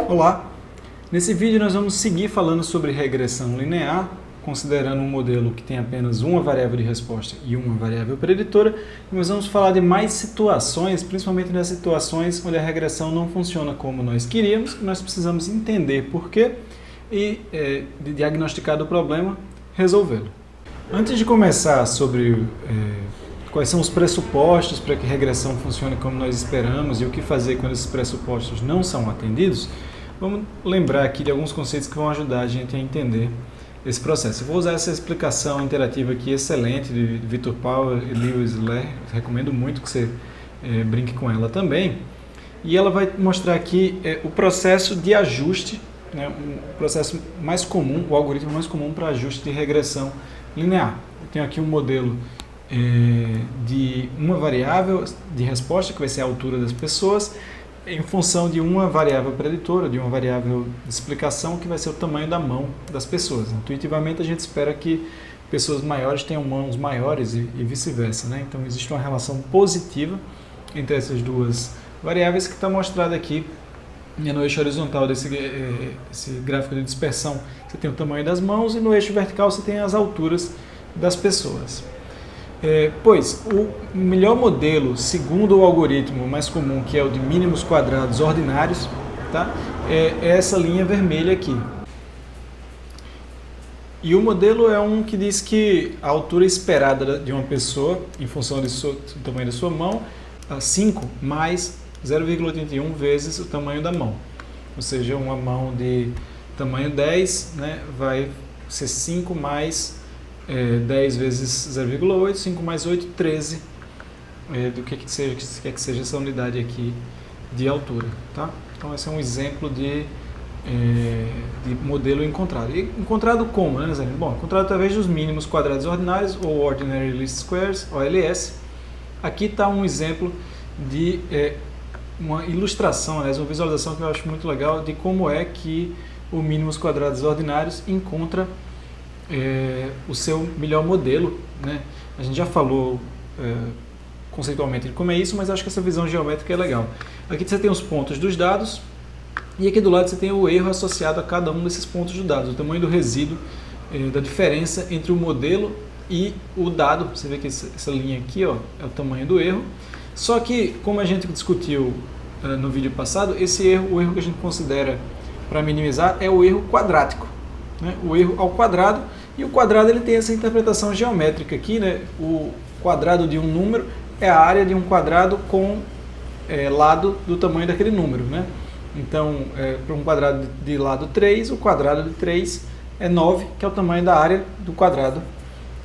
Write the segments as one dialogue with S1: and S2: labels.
S1: Olá! Nesse vídeo nós vamos seguir falando sobre regressão linear, considerando um modelo que tem apenas uma variável de resposta e uma variável preditora, e nós vamos falar de mais situações, principalmente nas situações onde a regressão não funciona como nós queríamos, e nós precisamos entender por quê e, de diagnosticar o problema, resolvê-lo. Antes de começar sobre quais são os pressupostos para que a regressão funcione como nós esperamos e o que fazer quando esses pressupostos não são atendidos, vamos lembrar aqui de alguns conceitos que vão ajudar a gente a entender esse processo. Eu vou usar essa explicação interativa aqui excelente de Victor Power e Lewis Lehr, recomendo muito que você brinque com ela também, e ela vai mostrar aqui o processo de ajuste, né, o processo mais comum, o algoritmo mais comum para ajuste de regressão linear. Eu tenho aqui um modelo de uma variável de resposta, que vai ser a altura das pessoas, em função de uma variável preditora, de uma variável de explicação, que vai ser o tamanho da mão das pessoas. Intuitivamente, a gente espera que pessoas maiores tenham mãos maiores e vice-versa, né? Então, existe uma relação positiva entre essas duas variáveis que está mostrada aqui no eixo horizontal desse gráfico de dispersão. Você tem o tamanho das mãos e no eixo vertical você tem as alturas das pessoas. Pois, o melhor modelo, segundo o algoritmo mais comum, que é o de mínimos quadrados ordinários, tá? É essa linha vermelha aqui. E o modelo é um que diz que a altura esperada de uma pessoa, em função do tamanho da sua mão, é 5 mais 0,81 vezes o tamanho da mão. Ou seja, uma mão de tamanho 10, né, vai ser 5 mais 10 vezes 0,8, 5 mais 8, 13, do que quer que seja essa unidade aqui de altura. Tá? Então, esse é um exemplo de modelo encontrado. E encontrado como, né, Zé? Bom, encontrado através dos mínimos quadrados ordinários, ou Ordinary Least Squares, OLS. Aqui está um exemplo de uma ilustração, aliás, uma visualização que eu acho muito legal de como é que o mínimos quadrados ordinários encontra o seu melhor modelo, né? A gente já falou conceitualmente de como é isso, mas acho que essa visão geométrica é legal. Aqui você tem os pontos dos dados e aqui do lado você tem o erro associado a cada um desses pontos dos dados, o tamanho do resíduo, da diferença entre o modelo e o dado. Você vê que essa linha aqui, ó, é o tamanho do erro. Só que, como a gente discutiu no vídeo passado, o erro que a gente considera para minimizar é o erro quadrático, né? O erro ao quadrado, e o quadrado ele tem essa interpretação geométrica aqui, né? O quadrado de um número é a área de um quadrado com lado do tamanho daquele número, né? Então, para um quadrado de lado 3, o quadrado de 3 é 9, que é o tamanho da área do quadrado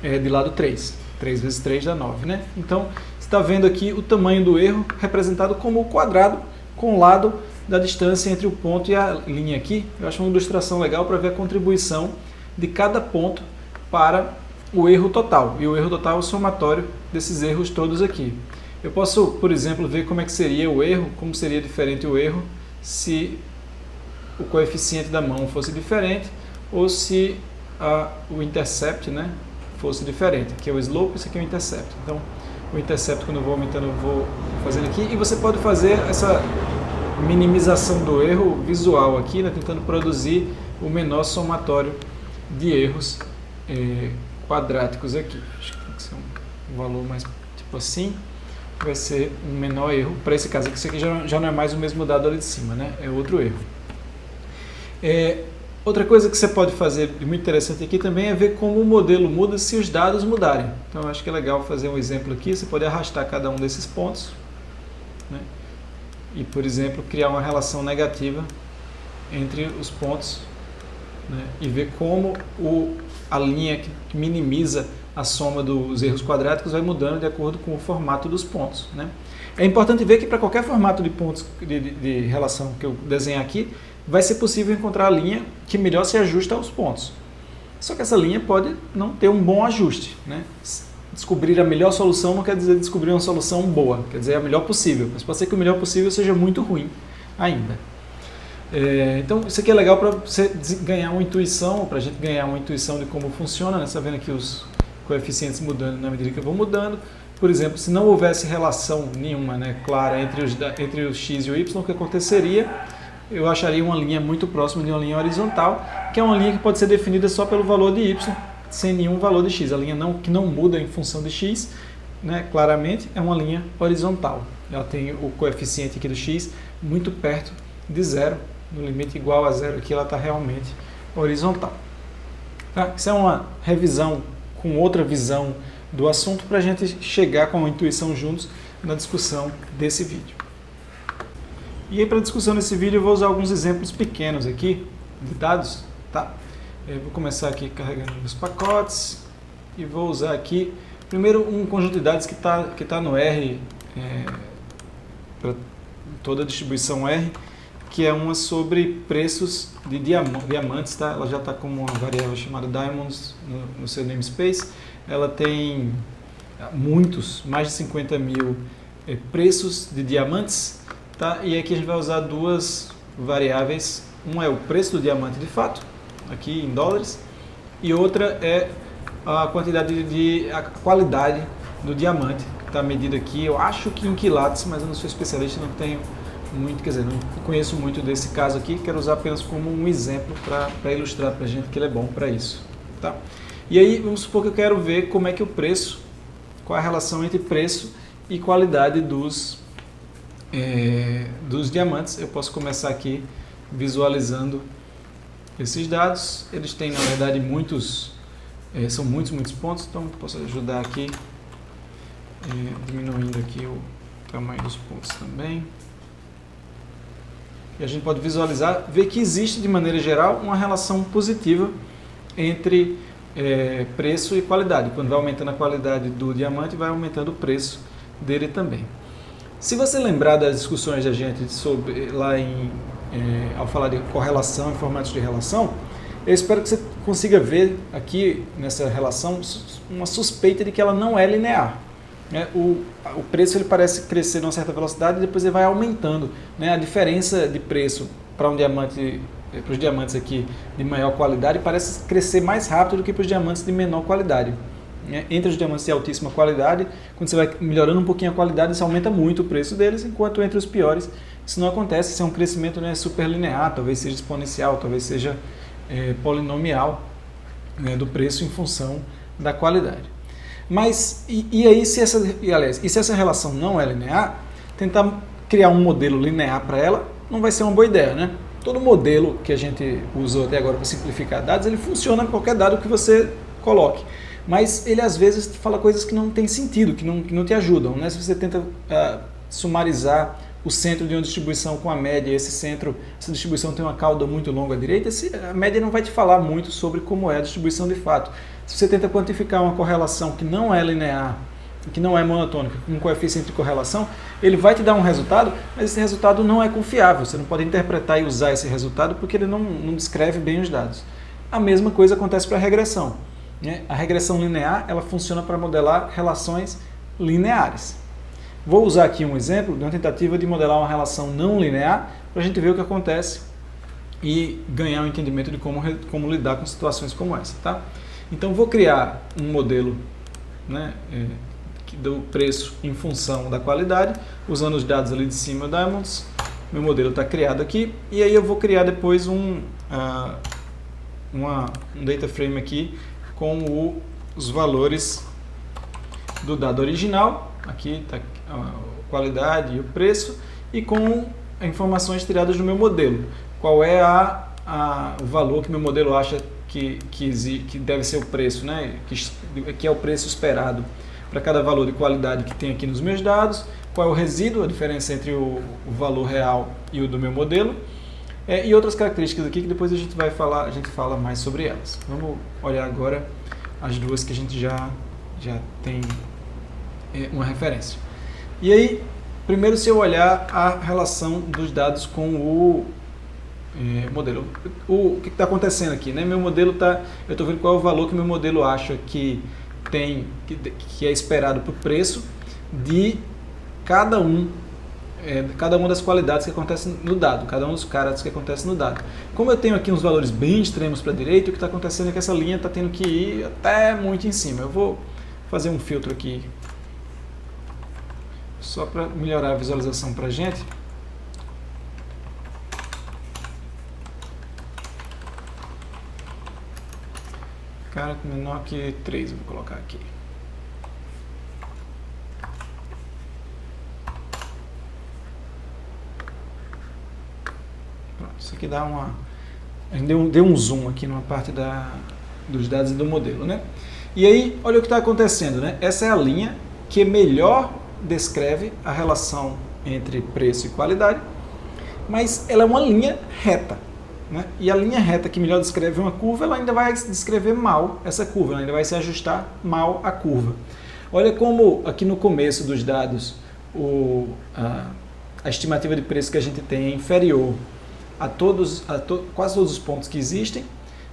S1: de lado 3. 3 vezes 3 dá 9, né? Então, você está vendo aqui o tamanho do erro representado como o quadrado com o lado da distância entre o ponto e a linha aqui. Eu acho uma ilustração legal para ver a contribuição de cada ponto para o erro total. E o erro total é o somatório desses erros todos aqui. Eu posso, por exemplo, ver como é que seria o erro, como seria diferente o erro se o coeficiente da mão fosse diferente ou se o intercept, né, fosse diferente. Aqui é o slope, isso aqui é o intercept. Então, o intercept, quando eu vou aumentando, eu vou fazendo aqui. E você pode fazer essa minimização do erro visual aqui, né, tentando produzir o menor somatório de erros quadráticos aqui. Acho que tem que ser um valor mais tipo assim, vai ser um menor erro. Para esse caso aqui, isso aqui já não é mais o mesmo dado ali de cima, né? É outro erro. Outra coisa que você pode fazer muito interessante aqui também é ver como o modelo muda se os dados mudarem. Então, eu acho que é legal fazer um exemplo aqui. Você pode arrastar cada um desses pontos, né? E, por exemplo, criar uma relação negativa entre os pontos, né? E ver como a linha que minimiza a soma dos erros quadráticos vai mudando de acordo com o formato dos pontos, né? É importante ver que para qualquer formato de pontos de relação que eu desenhar aqui, vai ser possível encontrar a linha que melhor se ajusta aos pontos. Só que essa linha pode não ter um bom ajuste, né? Descobrir a melhor solução não quer dizer descobrir uma solução boa, quer dizer a melhor possível, mas pode ser que o melhor possível seja muito ruim ainda. Então, isso aqui é legal para você ganhar uma intuição, para a gente ganhar uma intuição de como funciona, né? Você está vendo aqui os coeficientes mudando na medida que eu vou mudando. Por exemplo, se não houvesse relação nenhuma, né, clara entre os x e o y, o que aconteceria eu acharia uma linha muito próxima de uma linha horizontal, que é uma linha que pode ser definida só pelo valor de y, sem nenhum valor de x. A linha que não muda em função de x, né, claramente é uma linha horizontal. Ela tem o coeficiente aqui do x muito perto de zero, no limite igual a zero, aqui ela está realmente horizontal. Tá? Isso é uma revisão com outra visão do assunto para a gente chegar com a intuição juntos na discussão desse vídeo. E aí, para a discussão desse vídeo, eu vou usar alguns exemplos pequenos aqui de dados. Tá? Eu vou começar aqui carregando os pacotes e vou usar aqui primeiro um conjunto de dados que tá no R, para toda a distribuição R, que é uma sobre preços de diamantes. Tá? Ela já está com uma variável chamada diamonds no seu namespace. Ela tem mais de 50 mil preços de diamantes. Tá? E aqui a gente vai usar duas variáveis. Uma é o preço do diamante de fato, aqui em dólares, e outra é a quantidade a qualidade do diamante, que está medida aqui, eu acho que em quilates, mas eu não sou especialista, não tenho muito, quer dizer, não conheço muito desse caso aqui, quero usar apenas como um exemplo para ilustrar para a gente que ele é bom para isso. Tá? E aí, vamos supor que eu quero ver como é que o preço, qual a relação entre preço e qualidade dos diamantes. Eu posso começar aqui visualizando esses dados. Eles têm, na verdade, são muitos pontos, então posso ajudar aqui diminuindo aqui o tamanho dos pontos também. E a gente pode visualizar, ver que existe de maneira geral uma relação positiva entre preço e qualidade. Quando vai aumentando a qualidade do diamante, vai aumentando o preço dele também. Se você lembrar das discussões da gente sobre ao falar de correlação e formatos de relação, eu espero que você consiga ver aqui nessa relação uma suspeita de que ela não é linear. Né? O preço ele parece crescer numa certa velocidade e depois ele vai aumentando. Né? A diferença de preço para os diamantes aqui de maior qualidade parece crescer mais rápido do que para os diamantes de menor qualidade. Entre os diamantes de altíssima qualidade, quando você vai melhorando um pouquinho a qualidade, isso aumenta muito o preço deles, enquanto entre os piores isso não acontece. Isso é um crescimento super linear, talvez seja exponencial, talvez seja polinomial, né, do preço em função da qualidade. Mas, se essa relação não é linear, tentar criar um modelo linear para ela não vai ser uma boa ideia. Né? Todo modelo que a gente usou até agora para simplificar dados, ele funciona com qualquer dado que você coloque. Mas ele às vezes fala coisas que não tem sentido, que não te ajudam. Né? Se você tenta sumarizar o centro de uma distribuição com a média, essa distribuição tem uma cauda muito longa à direita, a média não vai te falar muito sobre como é a distribuição de fato. Se você tenta quantificar uma correlação que não é linear, que não é monotônica, com um coeficiente de correlação, ele vai te dar um resultado, mas esse resultado não é confiável. Você não pode interpretar e usar esse resultado porque ele não descreve bem os dados. A mesma coisa acontece para a regressão. A regressão linear ela funciona para modelar relações lineares. Vou usar aqui um exemplo de uma tentativa de modelar uma relação não linear para a gente ver o que acontece e ganhar um entendimento de como lidar com situações como essa. Tá? Então vou criar um modelo, né, do preço em função da qualidade, usando os dados ali de cima, Diamonds. Meu modelo está criado aqui e aí eu vou criar depois um data frame aqui com os valores do dado original, aqui está a qualidade e o preço, e com informações tiradas do meu modelo. Qual é o valor que meu modelo acha que deve ser o preço, né? que é o preço esperado para cada valor de qualidade que tem aqui nos meus dados, qual é o resíduo, a diferença entre o valor real e o do meu modelo, e outras características aqui que depois a gente fala mais sobre elas. Vamos olhar agora as duas que a gente já tem uma referência. E aí, primeiro se eu olhar a relação dos dados com o modelo. O que está acontecendo aqui? Né? Meu modelo eu estou vendo qual é o valor que meu modelo acha que é esperado para o preço de cada uma das qualidades que acontecem no dado, cada um dos caras que acontece no dado. Como eu tenho aqui uns valores bem extremos para a direita, o que está acontecendo é que essa linha está tendo que ir até muito em cima. Eu vou fazer um filtro aqui, só para melhorar a visualização para a gente. cara menor que 3, eu vou colocar aqui. Pronto, isso aqui dá uma... A gente deu um zoom aqui numa parte dos dados e do modelo, né? E aí, olha o que está acontecendo, né? Essa é a linha que melhor descreve a relação entre preço e qualidade, mas ela é uma linha reta, né? E a linha reta que melhor descreve uma curva, ela ainda vai descrever mal essa curva, ela ainda vai se ajustar mal à curva. Olha como aqui no começo dos dados a estimativa de preço que a gente tem é inferior a quase todos os pontos que existem,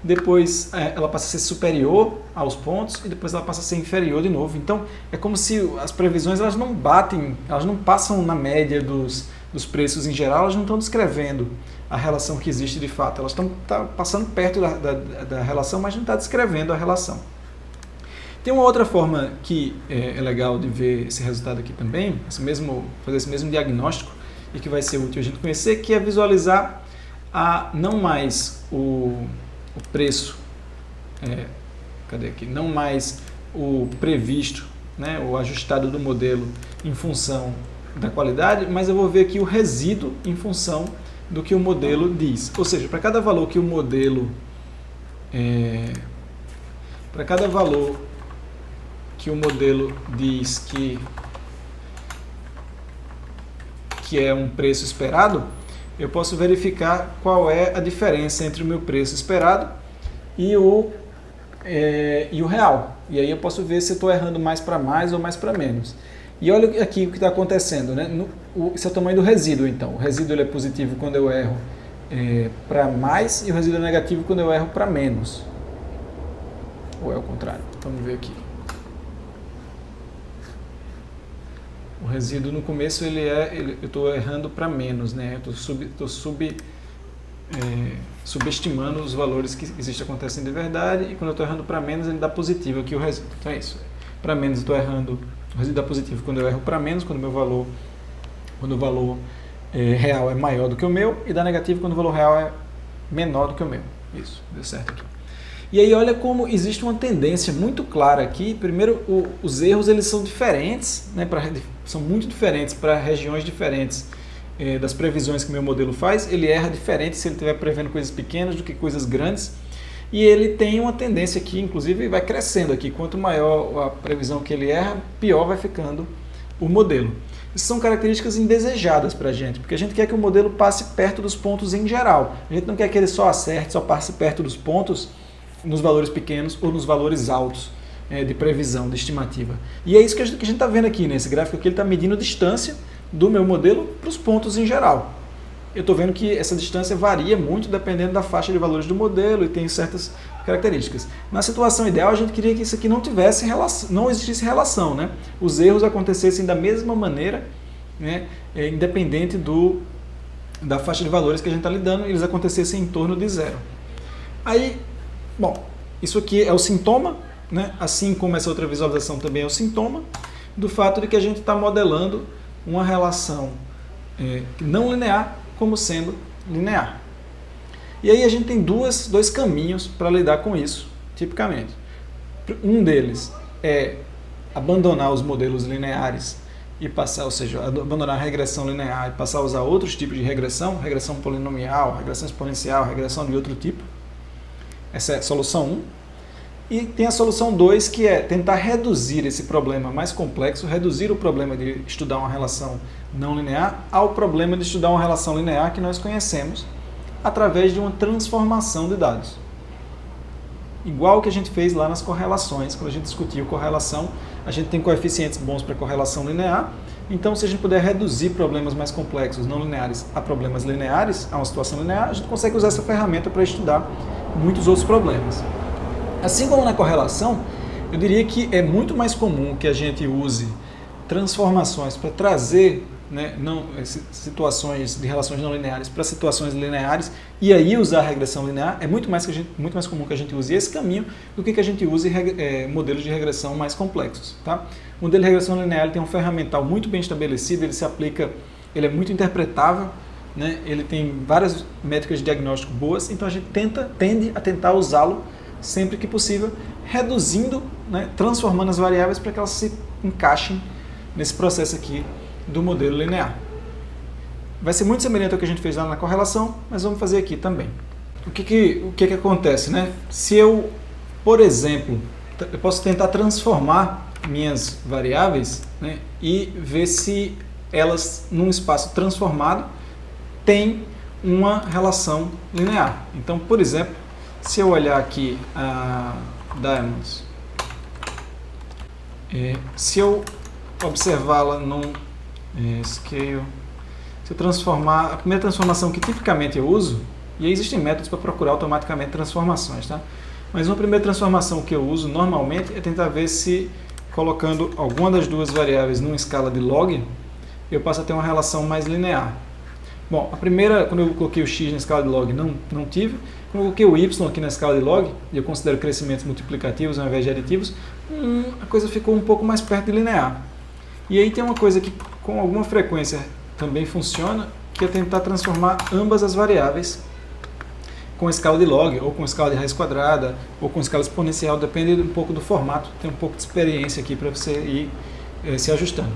S1: depois ela passa a ser superior aos pontos e depois ela passa a ser inferior de novo. Então é como se as previsões elas não batem, elas não passam na média dos preços em geral, elas não estão descrevendo a relação que existe de fato, elas estão passando perto da relação, mas não está descrevendo a relação. Tem uma outra forma que é legal de ver esse resultado aqui também, fazer esse mesmo diagnóstico e que vai ser útil a gente conhecer, que é visualizar não mais o preço, não mais o previsto, né, o ajustado do modelo em função da qualidade, mas eu vou ver aqui o resíduo em função do que o modelo diz. Ou seja, para cada valor que o modelo diz que é um preço esperado, eu posso verificar qual é a diferença entre o meu preço esperado e o real. E aí eu posso ver se eu estou errando mais para mais ou mais para menos. E olha aqui o que está acontecendo, né? Esse é o tamanho do resíduo, então. O resíduo ele é positivo quando eu erro para mais e o resíduo é negativo quando eu erro para menos. Ou é o contrário? Vamos ver aqui. O resíduo no começo eu estou errando para menos, né? Eu estou subestimando os valores que acontecem de verdade, e quando eu estou errando para menos ele dá positivo aqui o resíduo. Então é isso. Para menos eu estou errando, o resíduo dá positivo quando eu erro para menos, quando o valor real é maior do que o meu, e dá negativo quando o valor real é menor do que o meu. Isso, deu certo aqui. E aí olha como existe uma tendência muito clara aqui. Primeiro, os erros eles são diferentes, né, são muito diferentes para regiões diferentes das previsões que o meu modelo faz. Ele erra diferente se ele estiver prevendo coisas pequenas do que coisas grandes. E ele tem uma tendência aqui, inclusive vai crescendo aqui. Quanto maior a previsão que ele erra, pior vai ficando o modelo. Isso são características indesejadas para a gente, porque a gente quer que o modelo passe perto dos pontos em geral. A gente não quer que ele só acerte, só passe perto dos pontos nos valores pequenos ou nos valores altos de previsão, de estimativa. E é isso que a gente está vendo aqui nesse gráfico aqui, ele está medindo a distância do meu modelo para os pontos em geral. Eu estou vendo que essa distância varia muito dependendo da faixa de valores do modelo e tem certas características. Na situação ideal, a gente queria que isso aqui não tivesse relação, não existisse relação, né? Os erros acontecessem da mesma maneira, né? Independente da faixa de valores que a gente está lidando, eles acontecessem em torno de zero. Aí, bom, isso aqui é o sintoma, né? Assim como essa outra visualização também é o sintoma do fato de que a gente está modelando uma relação não linear como sendo linear. E aí a gente tem dois caminhos para lidar com isso, tipicamente. Um deles é abandonar os modelos lineares e passar, ou seja, abandonar a regressão linear e passar a usar outros tipos de regressão, regressão polinomial, regressão exponencial, regressão de outro tipo. Essa é a solução 1. E tem a solução 2, que é tentar reduzir esse problema mais complexo, reduzir o problema de estudar uma relação não linear ao problema de estudar uma relação linear que nós conhecemos através de uma transformação de dados. Igual que a gente fez lá nas correlações, quando a gente discutiu correlação, a gente tem coeficientes bons para correlação linear, então se a gente puder reduzir problemas mais complexos não lineares a problemas lineares, a uma situação linear, a gente consegue usar essa ferramenta para estudar muitos outros problemas. Assim como na correlação, eu diria que é muito mais comum que a gente use transformações para trazer, né, situações de relações não lineares para situações lineares e aí usar a regressão linear. É muito mais comum que a gente use esse caminho do que a gente use modelos de regressão mais complexos. Tá? O modelo de regressão linear tem um ferramental muito bem estabelecido, ele é muito interpretável, né? Ele tem várias métricas de diagnóstico boas, então a gente tende a tentar usá-lo sempre que possível, reduzindo, né, transformando as variáveis para que elas se encaixem nesse processo aqui do modelo linear. Vai ser muito semelhante ao que a gente fez lá na correlação, mas vamos fazer aqui também. O que acontece, né? Se eu, por exemplo, eu posso tentar transformar minhas variáveis, né, e ver se elas, num espaço transformado, têm uma relação linear. Então, por exemplo, se eu olhar aqui a diamonds, se eu observá-la num scale, se eu transformar, a primeira transformação que tipicamente eu uso, e aí existem métodos para procurar automaticamente transformações, tá? Mas uma primeira transformação que eu uso normalmente é tentar ver se, colocando alguma das duas variáveis numa escala de log, eu passo a ter uma relação mais linear. Bom, a primeira, quando eu coloquei o x na escala de log, não tive. Quando eu coloquei o y aqui na escala de log, e eu considero crescimentos multiplicativos ao invés de aditivos, a coisa ficou um pouco mais perto de linear. E aí tem uma coisa que com alguma frequência também funciona, que é tentar transformar ambas as variáveis com escala de log, ou com escala de raiz quadrada, ou com escala exponencial, depende um pouco do formato, tem um pouco de experiência aqui para você ir se ajustando.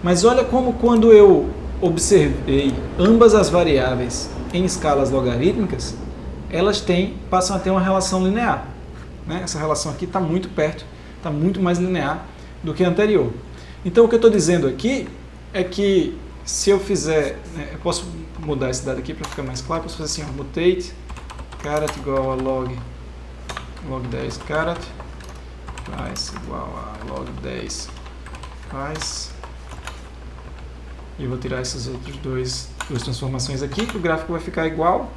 S1: Mas olha como quando eu observei ambas as variáveis em escalas logarítmicas, elas passam a ter uma relação linear, né? Essa relação aqui está muito perto, está muito mais linear do que a anterior. Então o que eu estou dizendo aqui é que se eu fizer, né, eu posso mudar esse dado aqui para ficar mais claro, posso fazer assim, ó, mutate carat igual a log 10 carat, price igual a log 10 price, e eu vou tirar essas outras duas transformações aqui, que o gráfico vai ficar igual,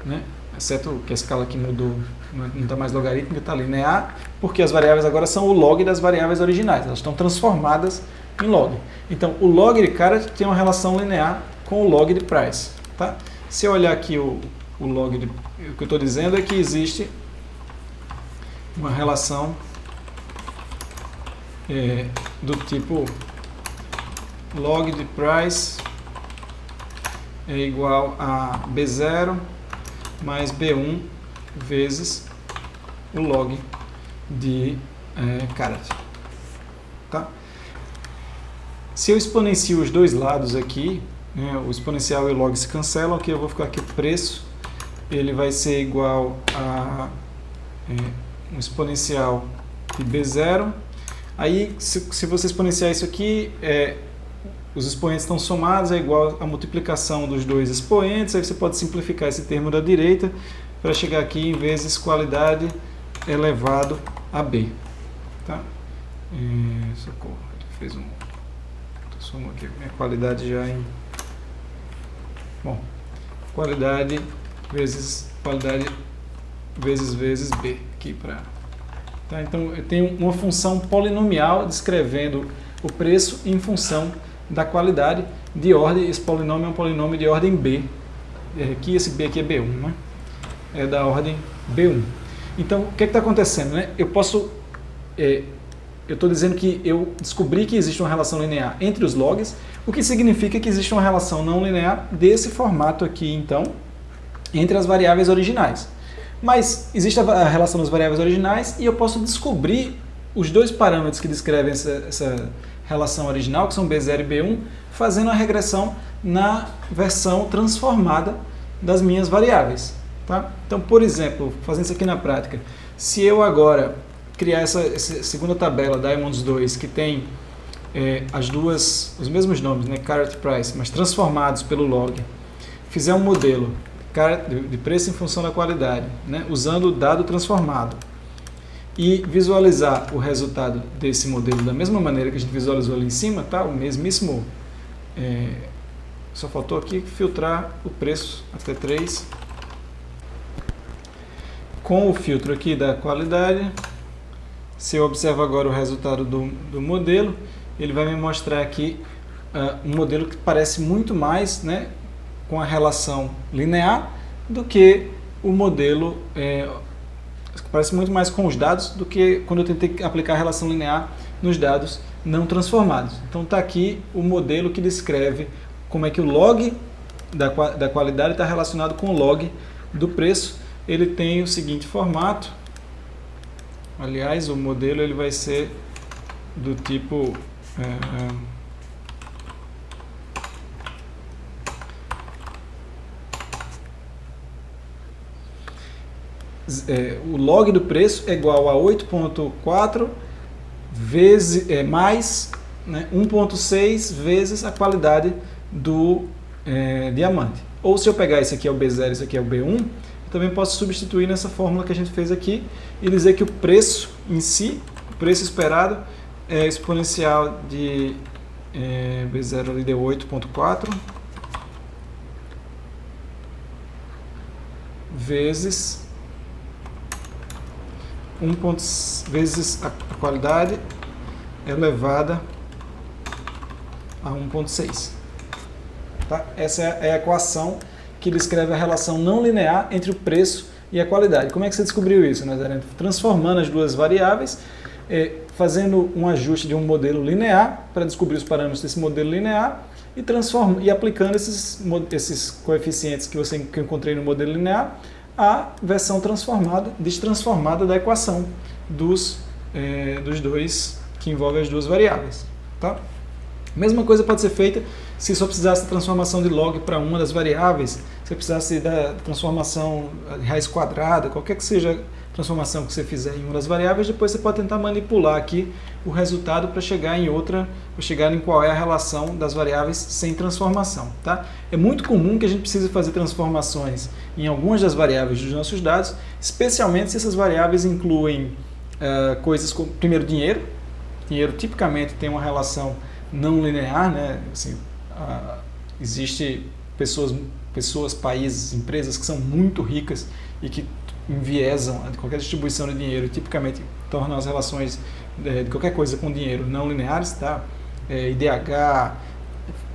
S1: né? Exceto que a escala aqui mudou, não está mais logarítmica, está linear, porque as variáveis agora são o log das variáveis originais, elas estão transformadas em log. Então, o log de carat tem uma relação linear com o log de price. Tá? Se eu olhar aqui o log, o que eu estou dizendo é que existe uma relação do tipo log de price é igual a B0 mais B1 vezes o log de carat. Tá? Se eu exponencio os dois lados aqui, né, o exponencial e o log se cancelam, aqui eu vou ficar aqui preço, ele vai ser igual a um exponencial de B0. Aí, se você exponenciar isso aqui, os expoentes estão somados, é igual a multiplicação dos dois expoentes, aí você pode simplificar esse termo da direita para chegar aqui em vezes qualidade elevado a B. Tá? Socorro, ele fez transformou aqui minha qualidade já em... Bom, qualidade vezes B aqui para... Tá? Então eu tenho uma função polinomial descrevendo o preço em função da qualidade de ordem. Esse polinômio é um polinômio de ordem B. Aqui, esse B aqui é B1, né? É da ordem B1. Então, o que está acontecendo, né? Eu estou dizendo que eu descobri que existe uma relação linear entre os logs, o que significa que existe uma relação não linear desse formato aqui, então, entre as variáveis originais. Mas existe a relação das variáveis originais e eu posso descobrir os dois parâmetros que descrevem essa relação original, que são B0 e B1, fazendo a regressão na versão transformada das minhas variáveis. Tá? Então, por exemplo, fazendo isso aqui na prática, se eu agora criar essa segunda tabela, Diamonds 2, que tem os mesmos nomes, né, Carat Price, mas transformados pelo log, fizer um modelo de preço em função da qualidade, né, usando o dado transformado, e visualizar o resultado desse modelo da mesma maneira que a gente visualizou ali em cima, tá? O mesmíssimo, só faltou aqui filtrar o preço até 3, com o filtro aqui da qualidade. Se eu observo agora o resultado do modelo, ele vai me mostrar aqui um modelo que parece muito mais, né, com a relação linear do que o modelo, parece muito mais com os dados do que quando eu tentei aplicar a relação linear nos dados não transformados. Então está aqui o modelo que descreve como é que o log da qualidade está relacionado com o log do preço. Ele tem o seguinte formato, Aliás, o modelo ele vai ser do tipo o log do preço é igual a 8.4 vezes, mais, né, 1.6 vezes a qualidade do diamante. Ou se eu pegar esse aqui é o B0 e esse aqui é o B1, eu também posso substituir nessa fórmula que a gente fez aqui e dizer que o preço em si, o preço esperado, é exponencial de B0 ali deu 8.4 vezes vezes a qualidade elevada a 1.6. Tá? Essa é a equação que descreve a relação não linear entre o preço e a qualidade. Como é que você descobriu isso, Nazareno? Transformando as duas variáveis, fazendo um ajuste de um modelo linear para descobrir os parâmetros desse modelo linear e aplicando esses coeficientes que eu encontrei no modelo linear à versão destransformada da equação dos dois, que envolve as duas variáveis. Tá? A mesma coisa pode ser feita se só precisasse da transformação de log para uma das variáveis, se precisasse da transformação de raiz quadrada, qualquer que seja a transformação que você fizer em uma das variáveis, depois você pode tentar manipular aqui o resultado para chegar em outra, para chegar em qual é a relação das variáveis sem transformação. Tá? É muito comum que a gente precise fazer transformações em algumas das variáveis dos nossos dados, especialmente se essas variáveis incluem coisas como, primeiro, dinheiro. Dinheiro tipicamente tem uma relação não linear, né? Assim, existe pessoas, países, empresas que são muito ricas e que enviesam qualquer distribuição de dinheiro e tipicamente tornam as relações de qualquer coisa com dinheiro não lineares, tá? IDH,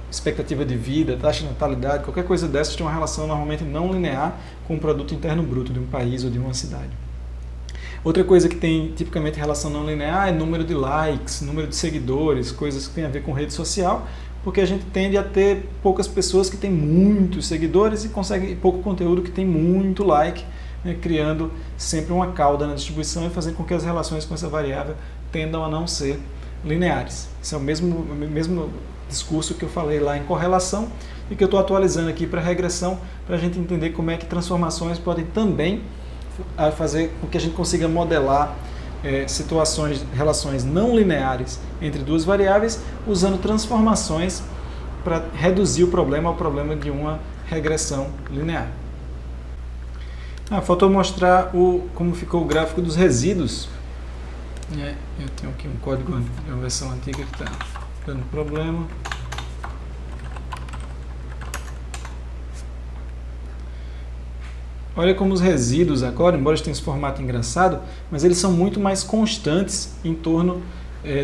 S1: expectativa de vida, taxa de natalidade, qualquer coisa dessas tem uma relação normalmente não linear com o produto interno bruto de um país ou de uma cidade. Outra coisa que tem tipicamente relação não linear é número de likes, número de seguidores, coisas que tem a ver com rede social, porque a gente tende a ter poucas pessoas que têm muitos seguidores e pouco conteúdo que tem muito like, né, criando sempre uma cauda na distribuição e fazendo com que as relações com essa variável tendam a não ser lineares. Esse é o mesmo discurso que eu falei lá em correlação e que eu estou atualizando aqui para regressão, para a gente entender como é que transformações podem também fazer com que a gente consiga modelar relações não lineares entre duas variáveis, usando transformações para reduzir o problema ao problema de uma regressão linear. Faltou mostrar como ficou o gráfico dos resíduos. Eu tenho aqui um código de uma versão antiga que está dando problema. Olha como os resíduos agora, embora eles tenham esse formato engraçado, mas eles são muito mais constantes em torno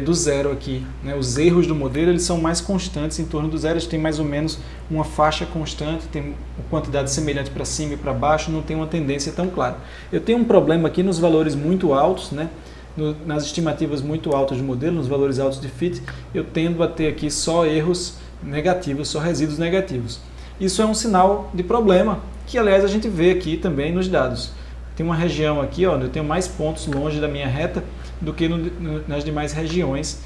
S1: do zero aqui. Né? Os erros do modelo eles são mais constantes em torno do zero, eles têm mais ou menos uma faixa constante, tem uma quantidade semelhante para cima e para baixo, não tem uma tendência tão clara. Eu tenho um problema aqui nos valores muito altos, né? Nas estimativas muito altas do modelo, nos valores altos de fit, eu tendo a ter aqui só erros negativos, só resíduos negativos. Isso é um sinal de problema, que aliás a gente vê aqui também nos dados. Tem uma região aqui onde eu tenho mais pontos longe da minha reta do que nas demais regiões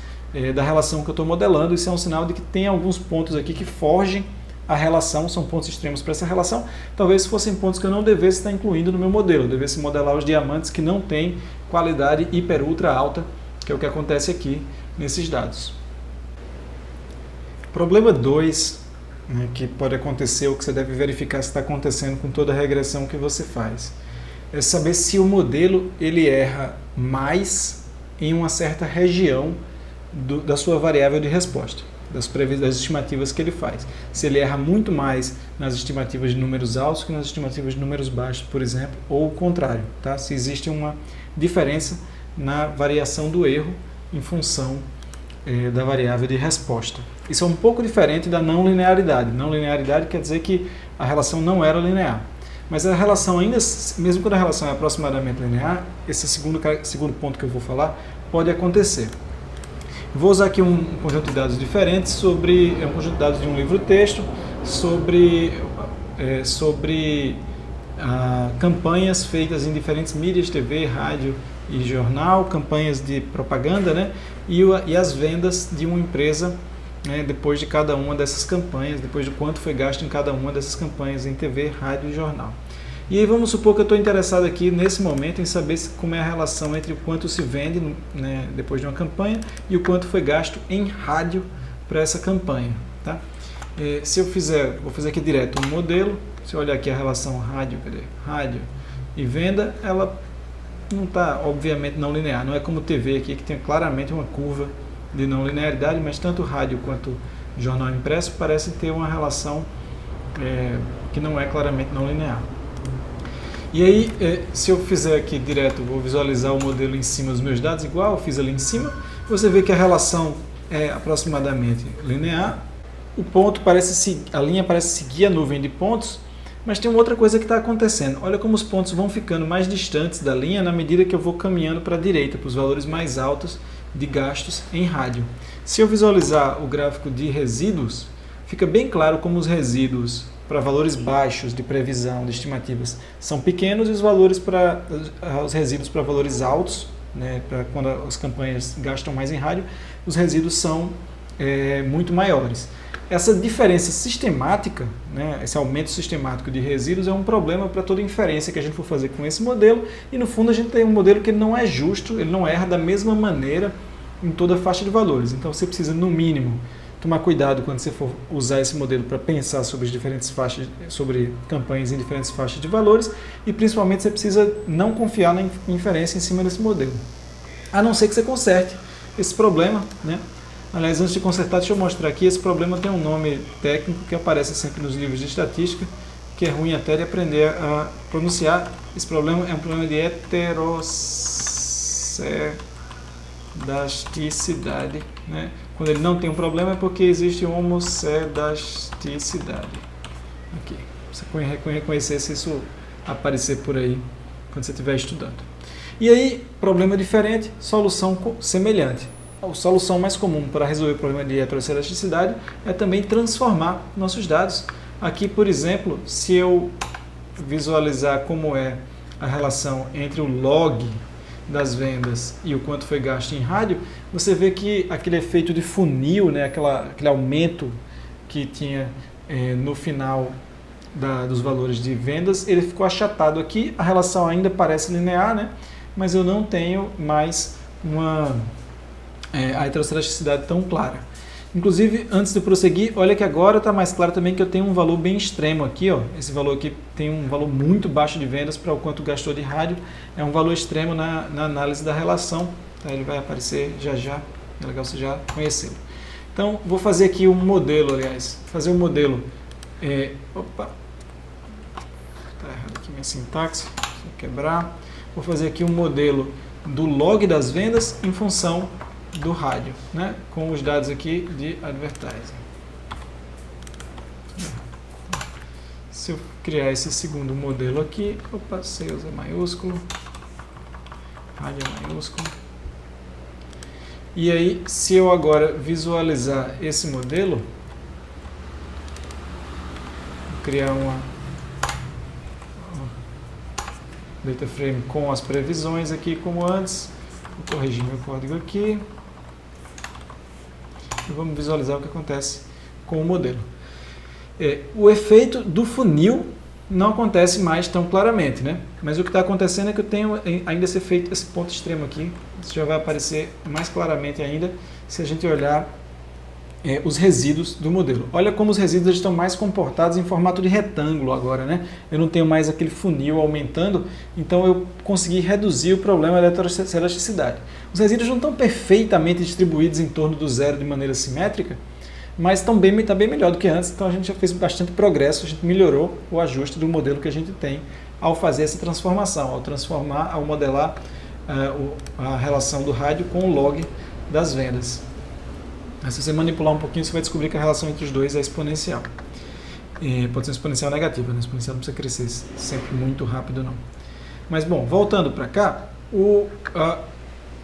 S1: da relação que eu estou modelando. Isso é um sinal de que tem alguns pontos aqui que fogem a relação, são pontos extremos para essa relação. Talvez fossem pontos que eu não devesse estar incluindo no meu modelo, eu devesse modelar os diamantes que não têm qualidade hiper ultra alta, que é o que acontece aqui nesses dados. Problema 2, que pode acontecer, ou que você deve verificar se está acontecendo com toda a regressão que você faz, é saber se o modelo ele erra mais em uma certa região da sua variável de resposta, das estimativas que ele faz. Se ele erra muito mais nas estimativas de números altos que nas estimativas de números baixos, por exemplo, ou o contrário, tá? Se existe uma diferença na variação do erro em função da variável de resposta. Isso é um pouco diferente da não linearidade. Não linearidade quer dizer que a relação não era linear. Mas a relação ainda, mesmo quando a relação é aproximadamente linear, esse segundo ponto que eu vou falar, pode acontecer. Vou usar aqui um conjunto de dados diferentes um conjunto de dados de um livro-texto sobre campanhas feitas em diferentes mídias, TV, rádio e jornal, campanhas de propaganda, né? E as vendas de uma empresa, né, depois de cada uma dessas campanhas, depois de quanto foi gasto em cada uma dessas campanhas em TV, rádio e jornal. E aí vamos supor que eu estou interessado aqui nesse momento em saber como é a relação entre o quanto se vende, né, depois de uma campanha e o quanto foi gasto em rádio para essa campanha. Tá? Se eu fizer, vou fazer aqui direto um modelo, se eu olhar aqui a relação rádio e venda, ela não está, obviamente, não linear. Não é como TV aqui, que tem claramente uma curva de não linearidade, mas tanto rádio quanto jornal impresso parecem ter uma relação que não é claramente não linear. E aí, se eu fizer aqui direto, vou visualizar o modelo em cima dos meus dados, igual eu fiz ali em cima, você vê que a relação é aproximadamente linear. O ponto a linha parece seguir a nuvem de pontos, mas tem uma outra coisa que está acontecendo. Olha como os pontos vão ficando mais distantes da linha na medida que eu vou caminhando para a direita, para os valores mais altos de gastos em rádio. Se eu visualizar o gráfico de resíduos, fica bem claro como os resíduos para valores baixos de previsão, de estimativas, são pequenos, e os resíduos para valores altos, né, para quando as campanhas gastam mais em rádio, os resíduos são muito maiores. Essa diferença sistemática, né, esse aumento sistemático de resíduos é um problema para toda inferência que a gente for fazer com esse modelo, e no fundo a gente tem um modelo que não é justo, ele não erra da mesma maneira em toda a faixa de valores. Então você precisa, no mínimo, tomar cuidado quando você for usar esse modelo para pensar sobre as diferentes faixas, sobre campanhas em diferentes faixas de valores, e principalmente você precisa não confiar na inferência em cima desse modelo. A não ser que você conserte esse problema, né? Aliás, antes de consertar, deixa eu mostrar aqui, esse problema tem um nome técnico que aparece sempre nos livros de estatística, que é ruim até de aprender a pronunciar. Esse problema é um problema de heterocedasticidade, né? Quando ele não tem um problema é porque existe homocedasticidade. Aqui. Você reconhecer se isso aparecer por aí quando você estiver estudando. E aí, problema diferente, solução semelhante. A solução mais comum para resolver o problema de heterocedasticidade é também transformar nossos dados. Aqui, por exemplo, se eu visualizar como é a relação entre o log das vendas e o quanto foi gasto em rádio, você vê que aquele efeito de funil, né, aquele aumento que tinha no final dos valores de vendas, ele ficou achatado aqui. A relação ainda parece linear, né, mas eu não tenho mais a heterocedasticidade tão clara. Inclusive, antes de prosseguir, olha que agora está mais claro também que eu tenho um valor bem extremo aqui, ó. Esse valor aqui tem um valor muito baixo de vendas para o quanto gastou de rádio. É um valor extremo na análise da relação. Tá? Ele vai aparecer já já. É legal você já conhecê-lo. Então, vou fazer aqui um modelo, aliás. Fazer um modelo. Opa! Está errado aqui minha sintaxe. Vou quebrar. Vou fazer aqui um modelo do log das vendas em função do rádio, né? Com os dados aqui de advertising. Se eu criar esse segundo modelo aqui, sales é maiúsculo, rádio é maiúsculo. E aí, se eu agora visualizar esse modelo, vou criar uma data frame com as previsões aqui como antes, vou corrigir meu código aqui. E vamos visualizar o que acontece com o modelo. O efeito do funil não acontece mais tão claramente, né? Mas o que está acontecendo é que eu tenho ainda esse efeito, esse ponto extremo aqui. Isso já vai aparecer mais claramente ainda se a gente olhar os resíduos do modelo. Olha como os resíduos estão mais comportados em formato de retângulo agora, né? Eu não tenho mais aquele funil aumentando, então eu consegui reduzir o problema da heterocedasticidade. Os resíduos não estão perfeitamente distribuídos em torno do zero de maneira simétrica, mas está bem melhor do que antes, então a gente já fez bastante progresso, a gente melhorou o ajuste do modelo que a gente tem ao fazer essa transformação, ao modelar a relação do rádio com o log das vendas. Se você manipular um pouquinho, você vai descobrir que a relação entre os dois é exponencial. Pode ser exponencial negativa, né? Exponencial não precisa crescer sempre muito rápido, não. Mas, bom, voltando para cá,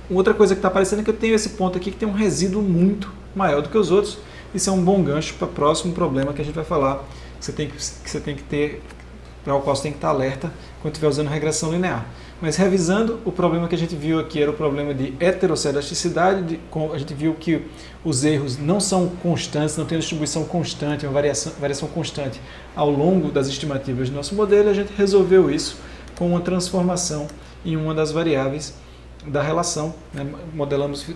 S1: outra coisa que está aparecendo é que eu tenho esse ponto aqui que tem um resíduo muito maior do que os outros. Isso é um bom gancho para o próximo problema que a gente vai falar, que você tem que ter, para o qual você tem que estar alerta quando estiver usando regressão linear. Mas revisando, o problema que a gente viu aqui era o problema de heterocelasticidade, a gente viu que os erros não são constantes, não tem uma distribuição constante, uma variação constante ao longo das estimativas do nosso modelo, e a gente resolveu isso com uma transformação em uma das variáveis da relação, né? Modelamos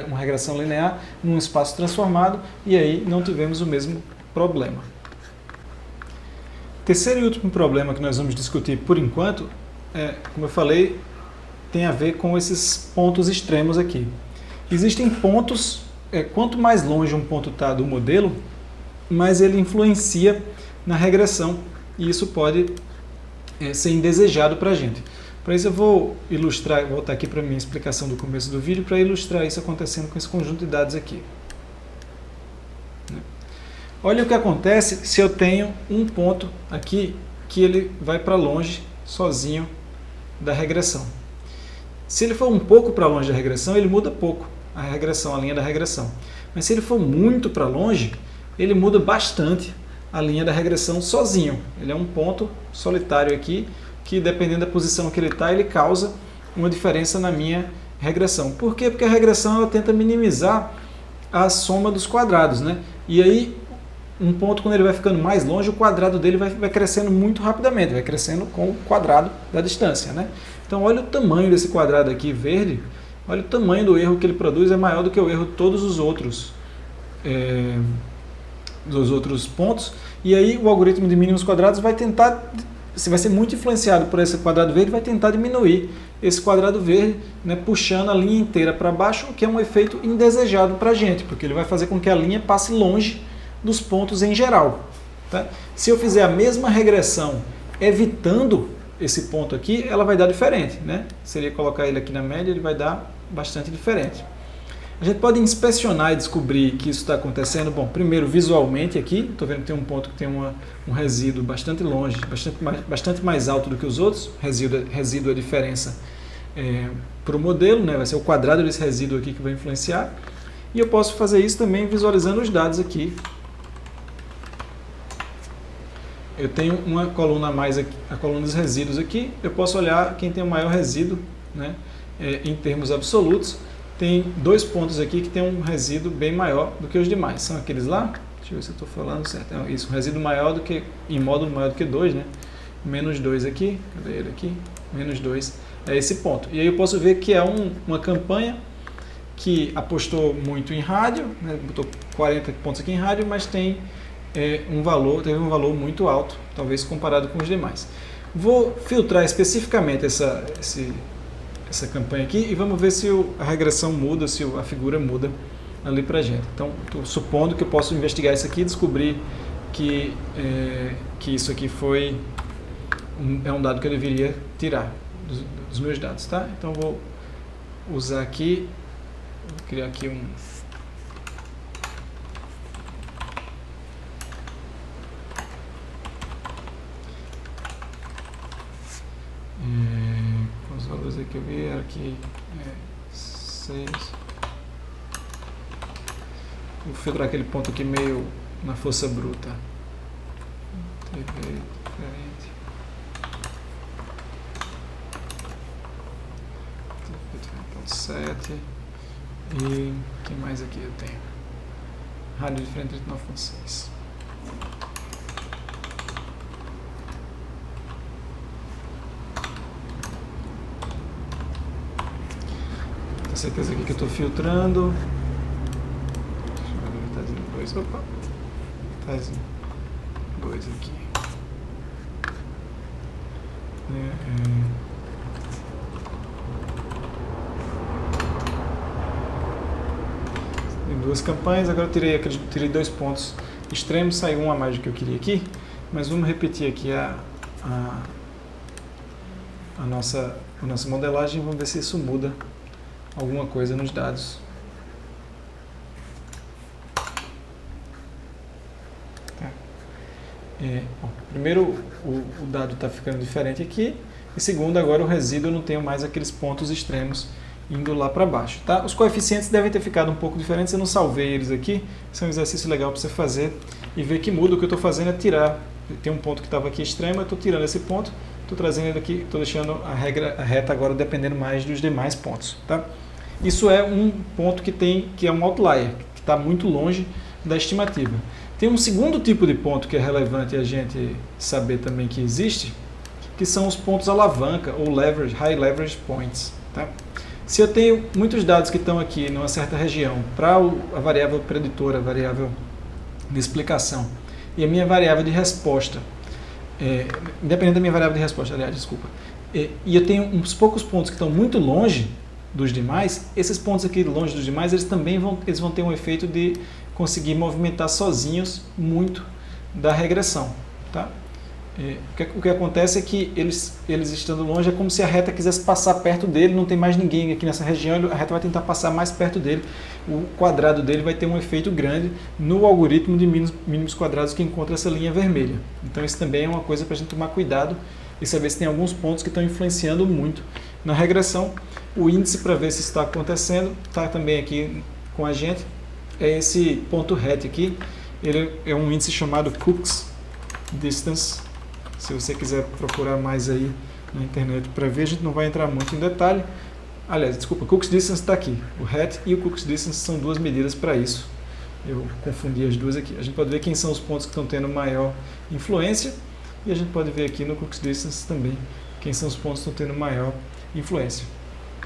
S1: uma regressão linear num espaço transformado e aí não tivemos o mesmo problema. Terceiro e último problema que nós vamos discutir por enquanto, como eu falei, tem a ver com esses pontos extremos aqui. Existem pontos, quanto mais longe um ponto está do modelo, mais ele influencia na regressão e isso pode ser indesejado para a gente. Para isso eu vou ilustrar, voltar aqui para a minha explicação do começo do vídeo para ilustrar isso acontecendo com esse conjunto de dados aqui. Olha o que acontece se eu tenho um ponto aqui que ele vai para longe sozinho da regressão. Se ele for um pouco para longe da regressão, ele muda pouco a regressão, a linha da regressão. Mas se ele for muito para longe, ele muda bastante a linha da regressão sozinho. Ele é um ponto solitário aqui, que dependendo da posição que ele está, ele causa uma diferença na minha regressão. Por quê? Porque a regressão ela tenta minimizar a soma dos quadrados, né? E aí, um ponto, quando ele vai ficando mais longe, o quadrado dele vai crescendo muito rapidamente, vai crescendo com o quadrado da distância, né? Então, olha o tamanho desse quadrado aqui verde, olha o tamanho do erro que ele produz, é maior do que o erro de todos os outros pontos. E aí, o algoritmo de mínimos quadrados vai tentar... Você vai ser muito influenciado por esse quadrado verde, vai tentar diminuir esse quadrado verde, né, puxando a linha inteira para baixo, o que é um efeito indesejado para a gente, porque ele vai fazer com que a linha passe longe dos pontos em geral. Tá? Se eu fizer a mesma regressão evitando esse ponto aqui, ela vai dar diferente. Né? Seria colocar ele aqui na média, ele vai dar bastante diferente. A gente pode inspecionar e descobrir que isso está acontecendo. Bom, primeiro visualmente aqui, estou vendo que tem um ponto que tem um resíduo bastante longe, bastante mais alto do que os outros. Resíduo é a diferença para o modelo, né? Vai ser o quadrado desse resíduo aqui que vai influenciar. E eu posso fazer isso também visualizando os dados aqui. Eu tenho uma coluna a mais aqui, a coluna dos resíduos aqui. Eu posso olhar quem tem o maior resíduo, né? Em termos absolutos. Tem dois pontos aqui que tem um resíduo bem maior do que os demais. São aqueles lá? Deixa eu ver se eu estou falando certo. Isso, um resíduo maior do que, em módulo maior do que 2, né? Menos 2 aqui. Cadê ele aqui? Menos 2. É esse ponto. E aí eu posso ver que é uma campanha que apostou muito em rádio, né? Botou 40 pontos aqui em rádio, mas tem teve um valor muito alto, talvez comparado com os demais. Vou filtrar especificamente essa campanha aqui e vamos ver se a regressão muda, se a figura muda ali pra gente. Então, estou supondo que eu posso investigar isso aqui e descobrir que isso aqui é um dado que eu deveria tirar dos meus dados, tá? Então, vou usar aqui, vou criar aqui os valores que eu vi era aqui 6. Vou filtrar aquele ponto aqui meio na força bruta. TV diferente. 7. E que mais aqui eu tenho? Rádio diferente de 9.6. Tenho certeza aqui que eu estou filtrando. Deixa eu ver, tá dizendo 2. Opa! Tá dizendo 2 aqui. Tem duas campanhas, agora eu tirei 2 pontos extremos, saiu um a mais do que eu queria aqui, mas vamos repetir aqui a nossa modelagem e vamos ver se isso muda alguma coisa nos dados. Tá. Bom, primeiro, o dado está ficando diferente aqui, e segundo, agora o resíduo eu não tenho mais aqueles pontos extremos indo lá para baixo. Tá? Os coeficientes devem ter ficado um pouco diferentes, eu não salvei eles aqui, esse é um exercício legal para você fazer e ver que muda. O que eu estou fazendo é tirar, tem um ponto que estava aqui extremo, eu estou tirando esse ponto, estou trazendo ele aqui, estou deixando a reta agora dependendo mais dos demais pontos. Tá? Isso é um ponto que é um outlier, que está muito longe da estimativa. Tem um segundo tipo de ponto que é relevante a gente saber também que existe, que são os pontos alavanca, ou leverage, high leverage points. Tá? Se eu tenho muitos dados que estão aqui numa certa região para a variável preditora, a variável de explicação, e a minha variável de resposta, independente da minha variável de resposta, aliás, desculpa, e eu tenho uns poucos pontos que estão muito longe dos demais, esses pontos aqui longe dos demais, eles também vão ter um efeito de conseguir movimentar sozinhos muito da regressão. Tá? O que acontece é que eles estando longe é como se a reta quisesse passar perto dele, não tem mais ninguém aqui nessa região, a reta vai tentar passar mais perto dele, o quadrado dele vai ter um efeito grande no algoritmo de mínimos quadrados que encontra essa linha vermelha. Então isso também é uma coisa para a gente tomar cuidado e saber se tem alguns pontos que estão influenciando muito na regressão. O índice para ver se está acontecendo está também aqui com a gente, é esse ponto RET aqui, ele é um índice chamado Cook's Distance. Se você quiser procurar mais aí na internet para ver, a gente não vai entrar muito em detalhe. Aliás, desculpa, Cook's Distance está aqui. O RET e o Cook's Distance são duas medidas para isso. Eu confundi as duas aqui. A gente pode ver quem são os pontos que estão tendo maior influência e a gente pode ver aqui no Cook's Distance também quem são os pontos que estão tendo maior influência.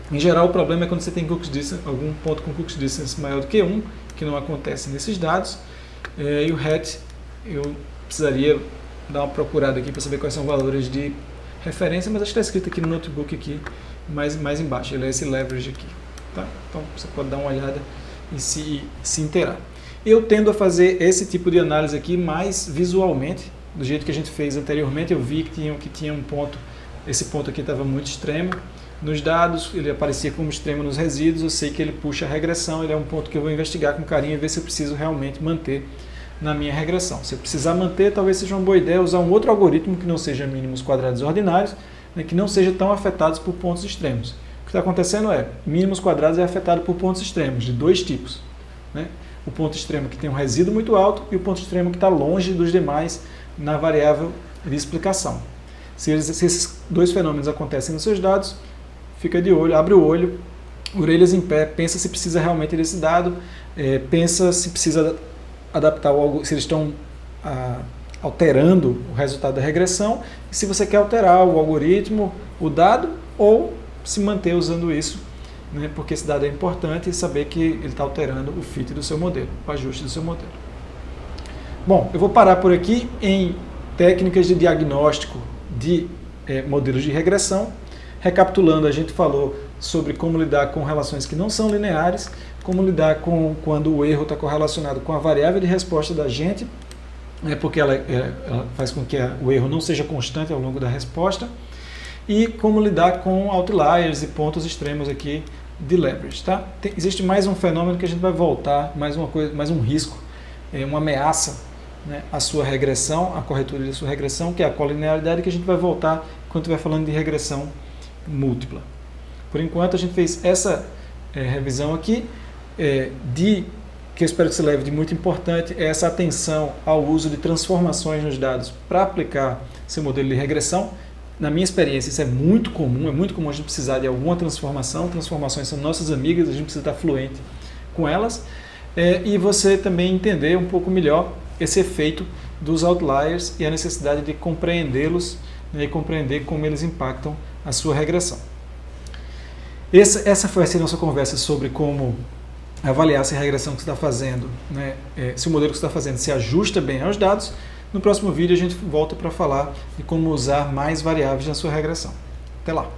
S1: Em geral, o problema é quando você tem Cook's Distance, algum ponto com Cook's Distance maior do que 1, que não acontece nesses dados. E o RET, eu precisaria dar uma procurada aqui para saber quais são os valores de referência, mas acho que está escrito aqui no notebook aqui, mais embaixo, ele é esse leverage aqui. Tá? Então você pode dar uma olhada e se inteirar. Eu tendo a fazer esse tipo de análise aqui mais visualmente, do jeito que a gente fez anteriormente. Eu vi que tinha um ponto, esse ponto aqui estava muito extremo nos dados, ele aparecia como extremo nos resíduos, eu sei que ele puxa a regressão, ele é um ponto que eu vou investigar com carinho e ver se eu preciso realmente manter na minha regressão. Se eu precisar manter, talvez seja uma boa ideia usar um outro algoritmo que não seja mínimos quadrados ordinários, né, que não seja tão afetados por pontos extremos. O que está acontecendo é, mínimos quadrados é afetado por pontos extremos, de dois tipos. Né? O ponto extremo que tem um resíduo muito alto e o ponto extremo que está longe dos demais na variável de explicação. Se esses dois fenômenos acontecem nos seus dados, fica de olho, abre o olho, orelhas em pé, pensa se precisa realmente desse dado, pensa se precisa adaptar se eles estão alterando o resultado da regressão, e se você quer alterar o algoritmo, o dado, ou se manter usando isso, né, porque esse dado é importante e saber que ele está alterando o fit do seu modelo, o ajuste do seu modelo. Bom, eu vou parar por aqui em técnicas de diagnóstico de modelos de regressão. Recapitulando, a gente falou sobre como lidar com relações que não são lineares, como lidar com quando o erro está correlacionado com a variável de resposta da gente, porque ela faz com que o erro não seja constante ao longo da resposta, e como lidar com outliers e pontos extremos aqui de leverage. Tá? Existe mais um fenômeno que a gente vai voltar, mais um risco, uma ameaça, né, à sua regressão, à corretura da sua regressão, que é a colinearidade, que a gente vai voltar quando estiver falando de regressão múltipla. Por enquanto a gente fez essa revisão aqui, que eu espero que você leve de muito importante, é essa atenção ao uso de transformações nos dados para aplicar seu modelo de regressão. Na minha experiência isso é muito comum a gente precisar de alguma transformação, transformações são nossas amigas, a gente precisa estar fluente com elas, e você também entender um pouco melhor esse efeito dos outliers e a necessidade de compreendê-los, né, e compreender como eles impactam a sua regressão. Essa foi a nossa conversa sobre como avaliar se a regressão que você está fazendo, né, se o modelo que você está fazendo se ajusta bem aos dados. No próximo vídeo a gente volta para falar de como usar mais variáveis na sua regressão. Até lá!